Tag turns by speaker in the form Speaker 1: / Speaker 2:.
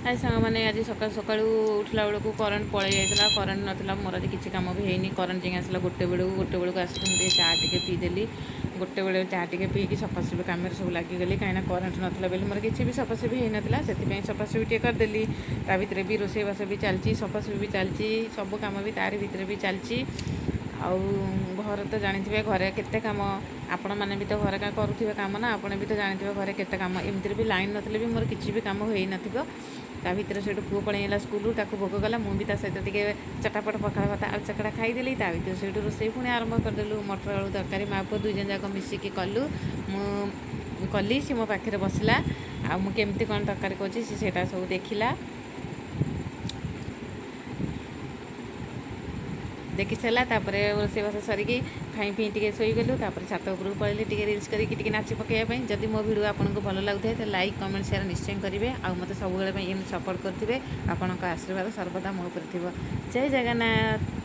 Speaker 1: आज सांग मैंने आज सका सका उठला बेलू करेन्ट पलि जाता करेन्ट नाला मोर आज किसी कम भी होनी करेन्ट जाए आसला गोटे बेलू आसिक मुझे चा टे पीदेली गोटे बेले चा टे पीकी सफासफी कम सब लगिगली कहीं करेन्ट नाला बेले मोर किसी भी सफासफी होना से सफासफी टे करदेली ता भर भी रोसईबास भी चलती सफासफी भी चलती सब कम भी तार भर भी चलती आउ घर तो जानी घरे केते काम आपण मैंने भी तो घर का करुवे कम ना आपने भी तो जानी घरे केते काम एमती भी लाइन नଥିଲେ भी मोर किसी भी कम हो नथिबो ता भर से पुओ पलैला स्कूल ताको भोग कला मुझे ता सहित टे चटापट पखाड़ भात आलू चकड़ा खाईदेली ता भर से रोसई पुणी आरंभ करदेलु मटर आलू तरकारी माँ पुओ दुई जन जाक मिसिकी कलु मु कली सी मो पाखे बसला आ केमती कौन तरकारी करुँची से सब देखला देखी सारा तापर रोसईबास सरिकी खाई पी टे शोगलु छात उपरକୁ पलैली टे रिल्स करके नाची पकाइवाई जदि मो वीडियो आपको भल लगुए तो लाइक कमेंट शेयर निश्चय करेंगे आ मत सब एमती सपोर्ट करेंगे आपण आशीर्वाद सर्वदा मो उपर थी जय जगन्नाथ।